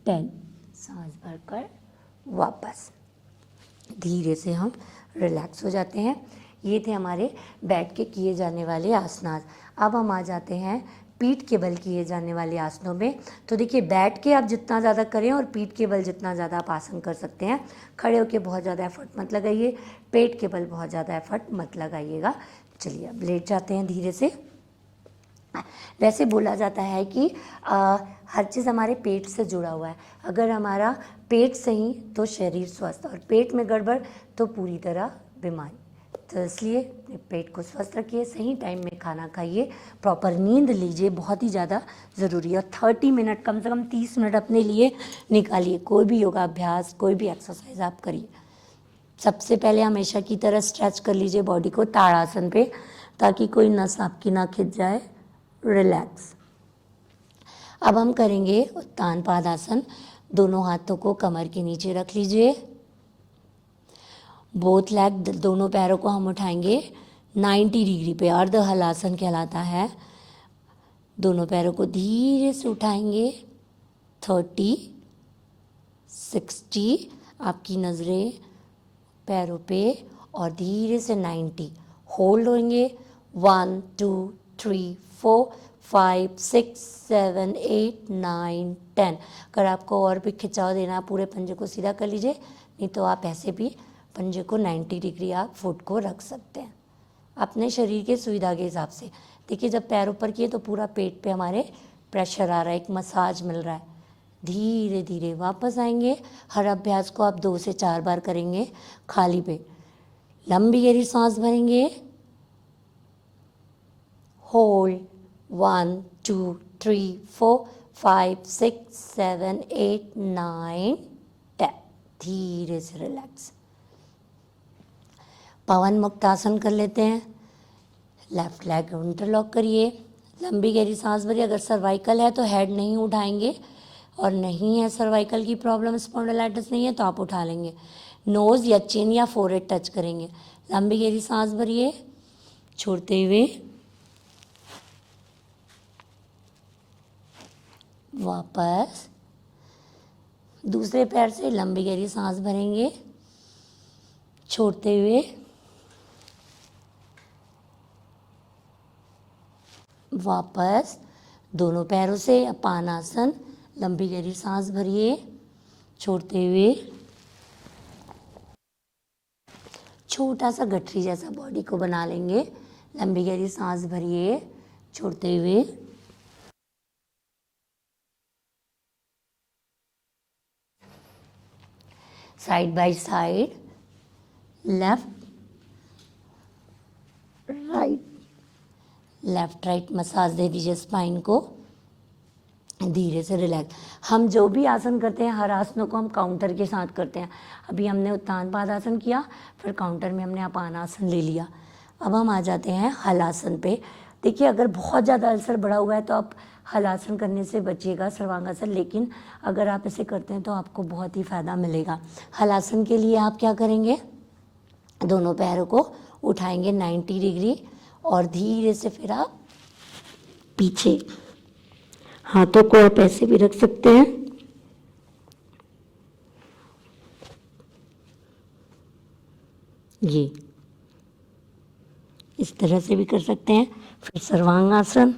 [SPEAKER 1] 10। सांस भरकर वापस धीरे से हम रिलैक्स हो जाते हैं। ये थे हमारे बैठ के किए जाने वाले आसनास। अब हम आ जाते हैं पीठ के बल किए जाने वाले आसनों में। तो देखिए, बैठ के आप जितना ज़्यादा करें और पीठ के बल जितना ज़्यादा आप आसन कर सकते हैं। खड़े होकर बहुत ज़्यादा एफर्ट मत लगाइए, पेट के बल बहुत ज़्यादा एफर्ट मत लगाइएगा। चलिए अब लेट जाते हैं धीरे से। वैसे बोला जाता है कि हर चीज़ हमारे पेट से जुड़ा हुआ है। अगर हमारा पेट सही तो शरीर स्वस्थ, और पेट में गड़बड़ तो पूरी तरह बीमारी। तो इसलिए अपने पेट को स्वस्थ रखिए, सही टाइम में खाना खाइए, प्रॉपर नींद लीजिए, बहुत ही ज़्यादा ज़रूरी है। और 30 मिनट, कम से कम 30 मिनट अपने लिए निकालिए। कोई भी योगाभ्यास, कोई भी एक्सरसाइज आप करिए। सबसे पहले हमेशा की तरह स्ट्रेच कर लीजिए बॉडी को ताड़ासन पे, ताकि कोई नस आपकी ना खिंच जाए। रिलैक्स। अब हम करेंगे उत्तान पादासन। दोनों हाथों को कमर के नीचे रख लीजिए। बोथ लेग, दोनों पैरों को हम उठाएंगे 90 डिग्री पे, अर्ध हलासन कहलाता है। दोनों पैरों को धीरे से उठाएंगे 30 60, आपकी नज़रें पैरों पे, और धीरे से 90 होल्ड होंगे। 1 2 3 4 5 6 7 8 9 10। अगर आपको और भी खिंचाव देना है, पूरे पंजे को सीधा कर लीजिए, नहीं तो आप ऐसे भी पंजे को 90 डिग्री आप फुट को रख सकते हैं अपने शरीर के सुविधा के हिसाब से। देखिए, जब पैर ऊपर किए तो पूरा पेट पे हमारे प्रेशर आ रहा है, एक मसाज मिल रहा है। धीरे धीरे वापस आएंगे। हर अभ्यास को आप 2 से 4 बार करेंगे खाली पेट। लंबी गहरी सांस भरेंगे। होल्ड 1 2 3 4 5 6 7 8 9 10। धीरे से रिलैक्स। पवन मुक्त आसन कर लेते हैं। लेफ्ट लेग इंटरलॉक करिए, लंबी गहरी सांस भरिए। अगर सर्वाइकल है तो हेड नहीं उठाएंगे, और नहीं है सर्वाइकल की प्रॉब्लम, स्पॉन्डिलाइटिस नहीं है, तो आप उठा लेंगे। नोज़ या चिन या फोरहेड टच करेंगे। लंबी गहरी सांस भरिए, छोड़ते हुए वापस दूसरे पैर से लंबी गहरी सांस भरेंगे, छोड़ते हुए वापस दोनों पैरों से अपान आसन। लंबी गहरी सांस भरिए, छोड़ते हुए छोटा सा गठरी जैसा बॉडी को बना लेंगे। लंबी गहरी सांस भरिए, छोड़ते हुए side by side, left right, left right massage दे दीजिए स्पाइन को। धीरे से रिलैक्स। हम जो भी आसन करते हैं, हर आसनों को हम काउंटर के साथ करते हैं। अभी हमने उत्तान पादासन किया, फिर काउंटर में हमने अपान आसन ले लिया। अब हम आ जाते हैं हलासन पे। देखिए, अगर बहुत ज़्यादा अल्सर बढ़ा हुआ है तो आप हलासन करने से बचिएगा, सर्वांगासन। लेकिन अगर आप इसे करते हैं तो आपको बहुत ही फ़ायदा मिलेगा। हलासन के लिए आप क्या करेंगे, दोनों पैरों को उठाएंगे 90 डिग्री, और धीरे से फिर आप पीछे, हाथों को आप ऐसे भी रख सकते हैं। ये इस तरह से भी कर सकते हैं। फिर सर्वांगासन।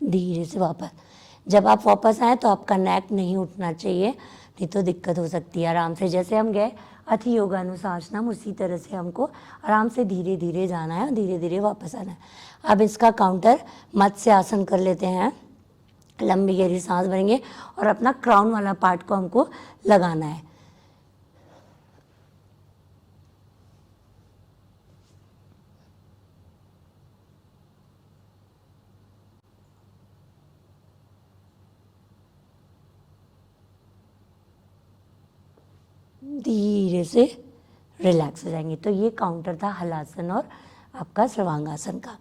[SPEAKER 1] धीरे से वापस। जब आप वापस आए तो आपका नेक नहीं उठना चाहिए, नहीं तो दिक्कत हो सकती है। आराम से, जैसे हम गए अति योगानुशासनम, उसी तरह से हमको आराम से धीरे धीरे जाना है और धीरे धीरे वापस आना है। अब इसका काउंटर मत्स्य आसन कर लेते हैं। लंबी गहरी सांस भरेंगे और अपना क्राउन वाला पार्ट को हमको लगाना है। धीरे से रिलैक्स हो जाएंगे। तो ये काउंटर था हलासन और आपका सर्वांगासन का।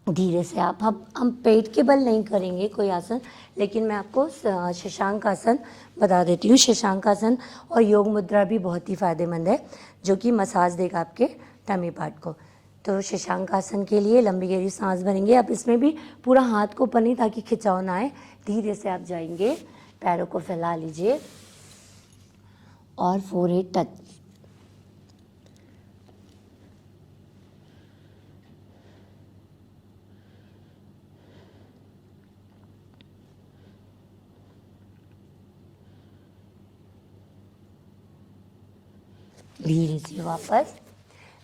[SPEAKER 1] धीरे से आप हम पेट के बल नहीं करेंगे कोई आसन, लेकिन मैं आपको शशांक आसन बता देती हूँ। शशांक आसन और योग मुद्रा भी बहुत ही फ़ायदेमंद है, जो कि मसाज देगा आपके टमी पार्ट को। तो शशांक आसन के लिए लंबी गहरी सांस भरेंगे। आप इसमें भी पूरा हाथ को ऊपर नहीं, ताकि खिंचाव ना आए। धीरे से आप जाएंगे, पैरों को फैला लीजिए और फोरहेड टच। धीरे से वापस।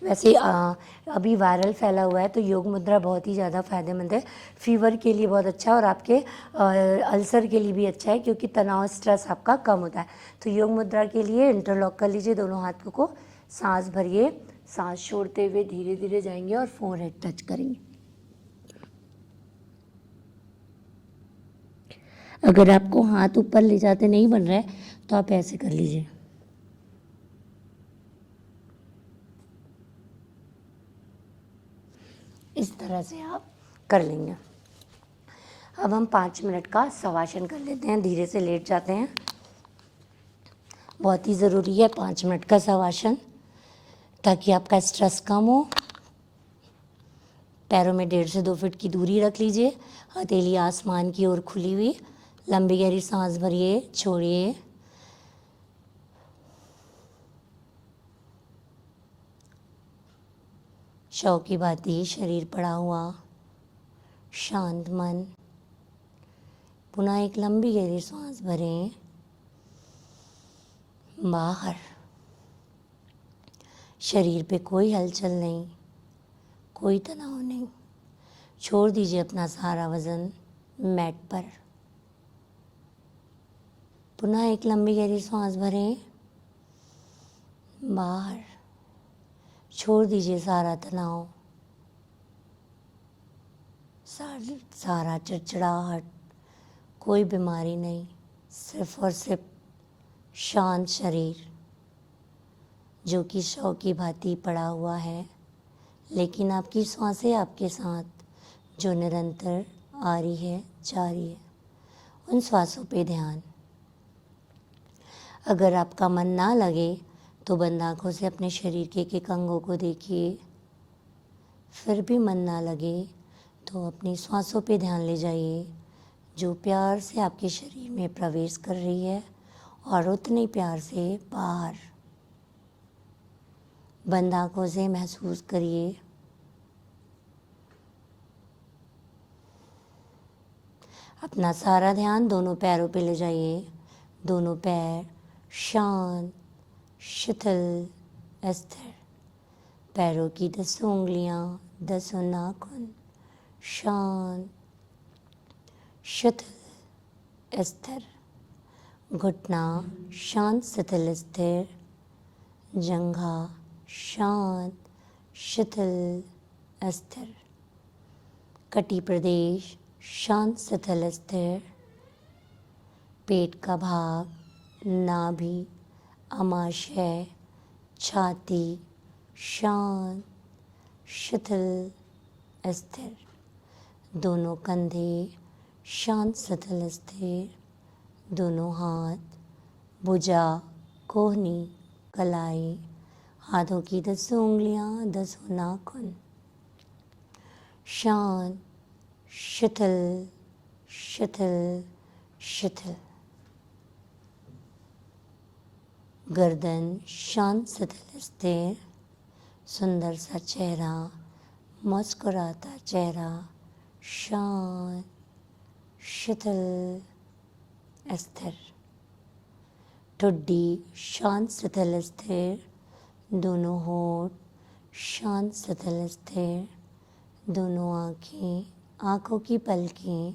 [SPEAKER 1] वैसे अभी वायरल फैला हुआ है, तो योग मुद्रा बहुत ही ज़्यादा फ़ायदेमंद है। फीवर के लिए बहुत अच्छा है और आपके अल्सर के लिए भी अच्छा है, क्योंकि तनाव स्ट्रेस आपका कम होता है। तो योग मुद्रा के लिए इंटरलॉक कर लीजिए दोनों हाथों को, सांस भरिए, सांस छोड़ते हुए धीरे धीरे जाएंगे और फोरहेड टच करेंगे। अगर आपको हाथ ऊपर ले जाते नहीं बन रहा है, तो आप ऐसे कर लीजिए। इस तरह से आप कर लेंगे। अब हम 5 मिनट का शवासन कर लेते हैं। धीरे से लेट जाते हैं। बहुत ही ज़रूरी है 5 मिनट का शवासन, ताकि आपका स्ट्रेस कम हो। पैरों में 1.5 से 2 फीट की दूरी रख लीजिए। हथेली आसमान की ओर खुली हुई। लंबी गहरी सांस भरिए, छोड़िए। शव की भांति शरीर पड़ा हुआ, शांत मन। पुनः एक लंबी गहरी सांस भरें, बाहर। शरीर पे कोई हलचल नहीं, कोई तनाव नहीं। छोड़ दीजिए अपना सारा वजन मैट पर। पुनः एक लंबी गहरी सांस भरें, बाहर। छोड़ दीजिए सारा तनाव, सारा चिड़चिड़ाहट। कोई बीमारी नहीं, सिर्फ और सिर्फ शांत शरीर, जो कि शव की भांति पड़ा हुआ है। लेकिन आपकी सांसें आपके साथ, जो निरंतर आ रही है, जा रही है। उन श्वासों पे ध्यान। अगर आपका मन ना लगे, तो बंद आँखों से अपने शरीर के एक एक अंगों को देखिए। फिर भी मन ना लगे, तो अपनी श्वासों पे ध्यान ले जाइए, जो प्यार से आपके शरीर में प्रवेश कर रही है और उतने प्यार से बाहर। बंद आँखों से महसूस करिए। अपना सारा ध्यान दोनों पैरों पे ले जाइए। दोनों पैर शांत, शिथिल, स्थिर। पैरों की 10 उंगलियां, 10 नाखून शांत, शिथिल, स्थिर। घुटना शांत, शिथिल, स्थिर। जंघा शांत, शिथिल, स्थिर। कटी प्रदेश शांत, शिथिल, स्थिर। पेट का भाग, नाभि, आमाशय, छाती शांत, शिथिल, स्थिर। दोनों कंधे शांत, शिथिल, स्थिर। दोनों हाथ, भुजा, कोहनी, कलाई। हाथों की 10 उंगलियां, 10 नाखून शांत, शिथिल, शिथिल, शिथिल। गर्दन शांत, शिथिल, स्थिर। सुंदर सा चेहरा, मुस्कुराता चेहरा शांत, शिथिल, स्थिर। ठुड्डी शांत, शिथिल, स्थिर। दोनों होठ शांत, शिथिल, स्थिर। दोनों आँखें, आँखों की पलकें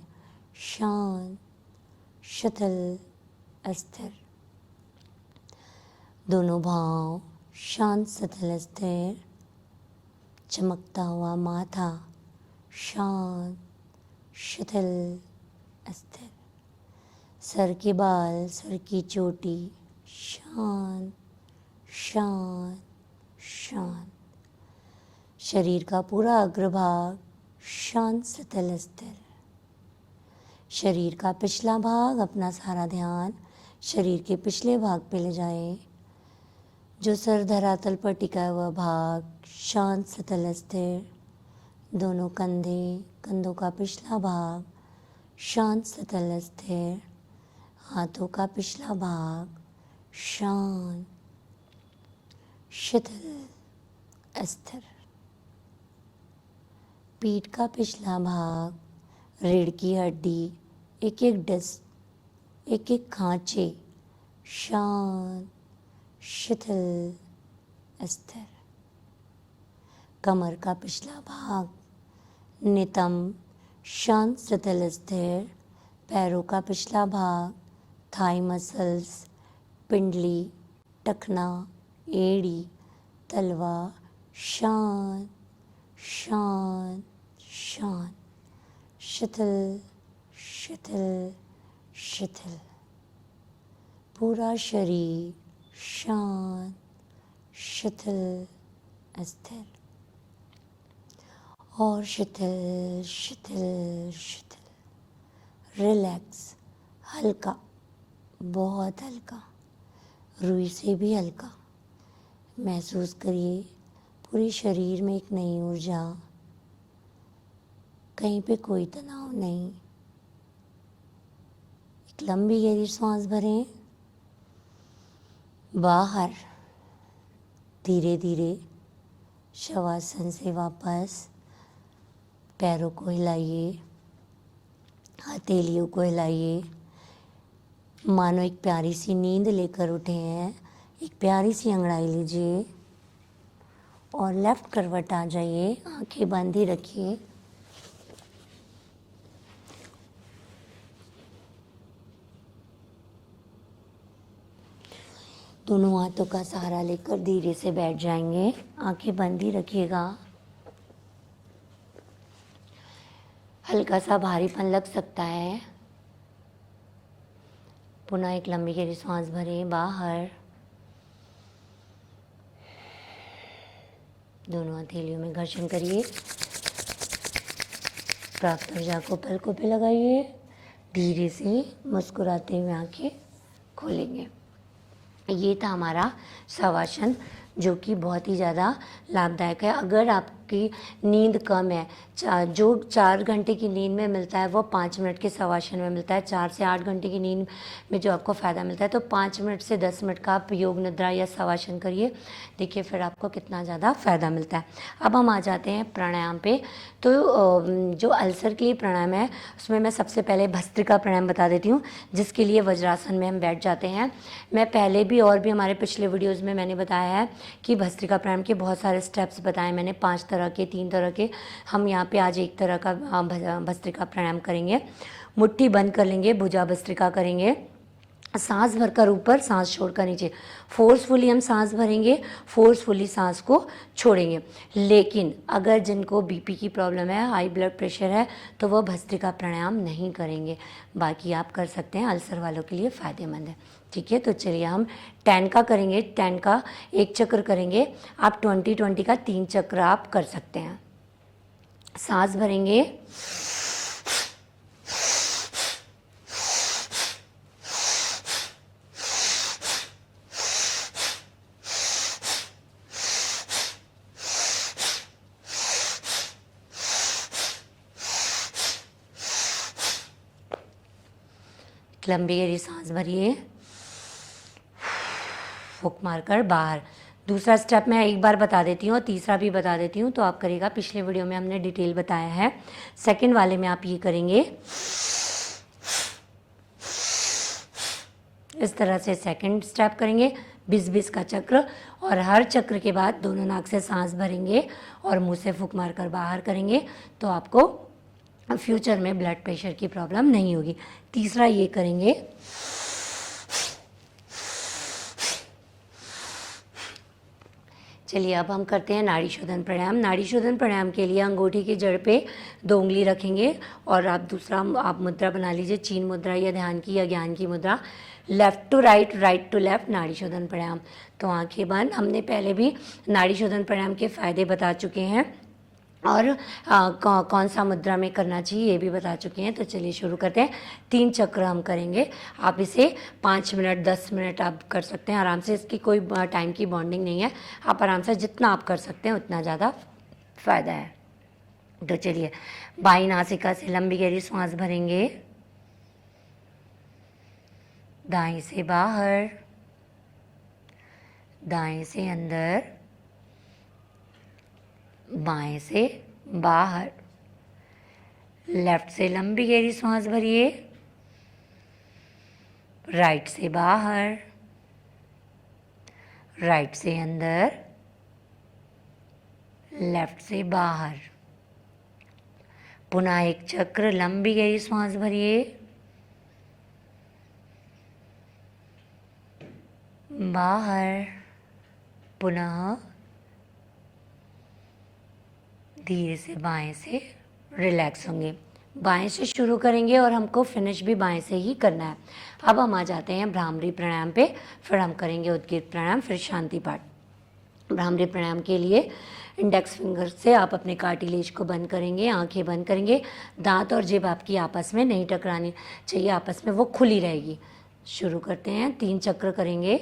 [SPEAKER 1] शांत, शिथिल, स्थिर। दोनों भाव शांत, शिथिल, स्थिर। चमकता हुआ माथा शांत, शिथिल, स्थिर। सर के बाल, सर की चोटी शांत शांत शांत। शरीर का पूरा अग्रभाग शांत शिथिल स्थिर। शरीर का पिछला भाग, अपना सारा ध्यान शरीर के पिछले भाग पे ले जाए। जो सर धरातल पर टिका हुआ भाग शांत शिथिल स्थिर। दोनों कंधे, कंधों का पिछला भाग शांत शिथिल स्थिर। हाथों का पिछला भाग शांत शिथिल स्थिर। पीठ का पिछला भाग, रीढ़ की हड्डी, एक एक डिस्क, एक एक खांचे शांत शिथिल स्थिर। कमर का पिछला भाग नितंब शांत शिथिल स्थिर। पैरों का पिछला भाग, थाई मसल्स, पिंडली, टखना, एड़ी, तलवा शांत शांत शांत शिथिल शिथिल शिथिल। पूरा शरीर शांत शिथिल स्थिर और शिथिल शिथिल शिथिल। रिलैक्स, हल्का, बहुत हल्का, रुई से भी हल्का। महसूस करिए पूरे शरीर में एक नई ऊर्जा, कहीं पे कोई तनाव नहीं। एक लंबी गहरी सांस भरें, बाहर धीरे धीरे शवासन से वापस। पैरों को हिलाइए, हथेलियों को हिलाइए, मानो एक प्यारी सी नींद लेकर उठे हैं। एक प्यारी सी अंगड़ाई लीजिए और लेफ्ट करवट आ जाइए। आंखें बंद ही रखिए। दोनों हाथों का सहारा लेकर धीरे से बैठ जाएंगे। आंखें बंद ही रखिएगा। हल्का सा भारीपन लग सकता है। पुनः एक लंबी गहरी सांस भरें, बाहर। दोनों हथेलियों में घर्षण करिए। प्राप्त ऊर्जा को पलकों पे लगाइए। धीरे से मुस्कुराते हुए आंखें खोलेंगे। ये था हमारा शवासन, जो कि बहुत ही ज़्यादा लाभदायक है। अगर आपकी नींद कम है, जो 4 घंटे की नींद में मिलता है वो 5 मिनट के शवासन में मिलता है। 4 से 8 घंटे की नींद में जो आपको फ़ायदा मिलता है, तो 5 मिनट से 10 मिनट का आप योग निद्रा या शवासन करिए। देखिए फिर आपको कितना ज़्यादा फ़ायदा मिलता है। अब हम आ जाते हैं प्राणायाम पे। तो जो अल्सर के लिए प्राणायाम है, उसमें मैं सबसे पहले भस्त्रिका प्राणायाम बता देती हूँ, जिसके लिए वज्रासन में हम बैठ जाते हैं। मैं पहले भी और भी हमारे पिछले वीडियोज़ में मैंने बताया है कि भस्त्रिका प्राणायाम के बहुत सारे स्टेप्स बताए मैंने, 5 तरह के, 3 तरह के। हम यहाँ पे आज एक तरह का भस्त्रिका प्राणायाम करेंगे। मुट्ठी बंद कर लेंगे, भुजा भस्त्रिका करेंगे। सांस भरकर ऊपर, सांस छोड़कर नीचे। फोर्सफुली हम सांस भरेंगे, फोर्सफुली सांस को छोड़ेंगे। लेकिन अगर जिनको बीपी की प्रॉब्लम है, हाई ब्लड प्रेशर है, तो वह भस्त्रिका प्राणायाम नहीं करेंगे। बाकी आप कर सकते हैं, अल्सर वालों के लिए फ़ायदेमंद है। ठीक है, तो चलिए हम 10 का करेंगे। 10 का 1 चक्र करेंगे। आप 20-20 का 3 चक्र आप कर सकते हैं। सांस भरेंगे, लंबी गहरी सांस भरिए, फूंक मारकर बाहर। दूसरा स्टेप मैं एक बार बता देती हूँ और तीसरा भी बता देती हूँ, तो आप करिएगा। पिछले वीडियो में हमने डिटेल बताया है। सेकंड वाले में आप ये करेंगे, इस तरह से सेकंड स्टेप करेंगे। 20-20 का चक्र, और हर चक्र के बाद दोनों नाक से सांस भरेंगे और मुंह से फूंक मारकर बाहर करेंगे, तो आपको फ्यूचर में ब्लड प्रेशर की प्रॉब्लम नहीं होगी। तीसरा ये करेंगे, चलिए अब हम करते हैं नाड़ी शोधन प्राणायाम। नाड़ी शोधन प्राणायाम के लिए अंगूठी की जड़ पे 2 उंगली रखेंगे और आप दूसरा आप मुद्रा बना लीजिए, चीन मुद्रा या ध्यान की या ज्ञान की मुद्रा। Left to right, right to left, नाड़ी शोधन प्राणायाम। तो आंखें बंद, हमने पहले भी नाड़ी शोधन प्राणायाम के फ़ायदे बता चुके हैं और कौन सा मुद्रा में करना चाहिए ये भी बता चुके हैं। तो चलिए शुरू करते हैं। 3 चक्र हम करेंगे। आप इसे 5 मिनट 10 मिनट आप कर सकते हैं आराम से, इसकी कोई टाइम की बॉन्डिंग नहीं है। आप आराम से जितना आप कर सकते हैं उतना ज़्यादा फ़ायदा है। तो चलिए, बाईं नासिका से लंबी गहरी सांस भरेंगे, दाएं से बाहर, दाएं से अंदर, बाएं से बाहर। लेफ्ट से लंबी गहरी सांस भरिए, राइट से बाहर, राइट से अंदर, लेफ्ट से बाहर। पुनः एक चक्र, लंबी गहरी सांस भरिए, बाहर, पुनः धीरे से बाएं से रिलैक्स होंगे। बाएं से शुरू करेंगे और हमको फिनिश भी बाएं से ही करना है। अब हम आ जाते हैं भ्रामरी प्राणायाम पे, फिर हम करेंगे उद्गीत प्राणायाम, फिर शांति पाठ। भ्रामरी प्राणायाम के लिए इंडेक्स फिंगर से आप अपने कार्टिलेज को बंद करेंगे, आंखें बंद करेंगे। दांत और जिभ आपकी आपस में नहीं टकरानी चाहिए, आपस में वो खुली रहेगी। शुरू करते हैं। 3 चक्र करेंगे।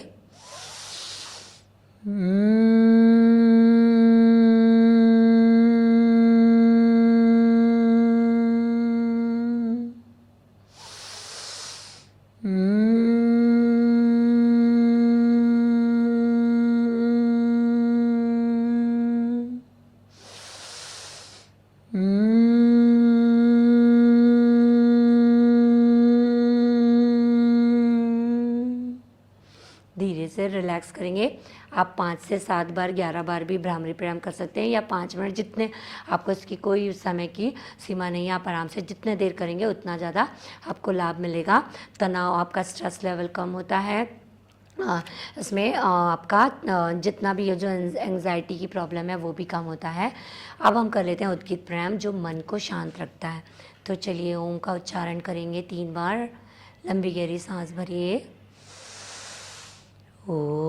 [SPEAKER 1] धीरे से रिलैक्स करेंगे। आप 5 से 7 बार 11 बार भी भ्रामरी प्राणायाम कर सकते हैं, या 5 मिनट, जितने आपको इसकी कोई समय की सीमा नहीं है। आप आराम से जितने देर करेंगे उतना ज़्यादा आपको लाभ मिलेगा। तनाव, आपका स्ट्रेस लेवल कम होता है। इसमें आपका जितना भी ये जो एंग्जाइटी की प्रॉब्लम है वो भी कम होता है। अब हम कर लेते हैं उद्गीत प्राणायाम, जो मन को शांत रखता है। तो चलिए, ओम का उच्चारण करेंगे 3 बार। लंबी गहरी सांस भरिए, ओम,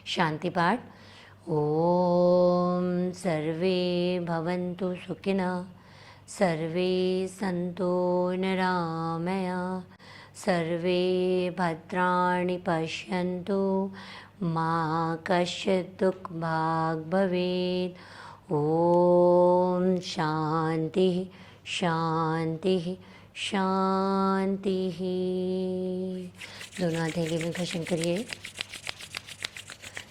[SPEAKER 1] शांति पाठ। ओम सर्वे भवन्तु सुखिनः, सर्वे सन्तु निरामया, सर्वे भद्राणि पश्यन्तु, मा कश्चित् दुःखभाग् भवेत्। ओम शांति शांति शांति। दोनों हथेली में घर्षण करिए।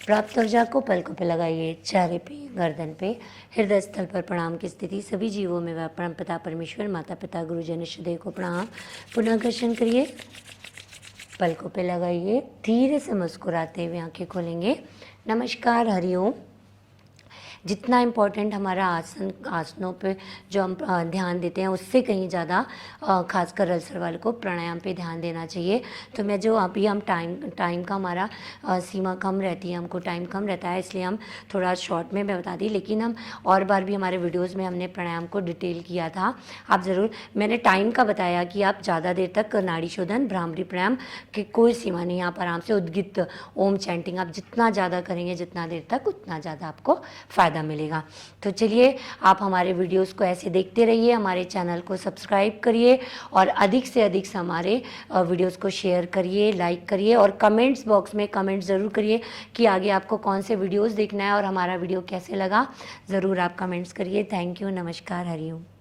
[SPEAKER 1] प्राप्त ऊर्जा को पलकों पे लगाइए, चेहरे पे, गर्दन पे, हृदय स्थल पर प्रणाम की स्थिति। सभी जीवों में वह परम पिता परमेश्वर, माता पिता, गुरुजन, इष्टदेव को प्रणाम। पुनः घर्षण करिए, पलकों पे लगाइए, धीरे से मुस्कुराते हुए आंखें खोलेंगे। नमस्कार, हरिओम। जितना इम्पोर्टेंट हमारा आसनों पे जो हम ध्यान देते हैं, उससे कहीं ज़्यादा खासकर अल्सर वाले को प्राणायाम पे ध्यान देना चाहिए। तो मैं जो अभी हम टाइम का हमारा सीमा कम रहती है, हमको टाइम कम रहता है, इसलिए हम थोड़ा शॉर्ट में बता दी। लेकिन हम और बार भी हमारे वीडियोज़ में हमने प्राणायाम को डिटेल किया था। आप ज़रूर, मैंने टाइम का बताया कि आप ज़्यादा देर तक नाड़ी शोधन, भ्रामरी प्राणायाम की कोई सीमा नहीं है। आप आराम से उद्गीत ओम चैंटिंग आप जितना ज़्यादा करेंगे, जितना देर तक, उतना ज़्यादा आपको फ़ायदा मिलेगा। तो चलिए, आप हमारे वीडियोस को ऐसे देखते रहिए, हमारे चैनल को सब्सक्राइब करिए और अधिक से अधिक हमारे वीडियोस को शेयर करिए, लाइक करिए और कमेंट्स बॉक्स में कमेंट ज़रूर करिए कि आगे आपको कौन से वीडियोस देखना है और हमारा वीडियो कैसे लगा। ज़रूर आप कमेंट्स करिए। थैंक यू, नमस्कार, हरिओम।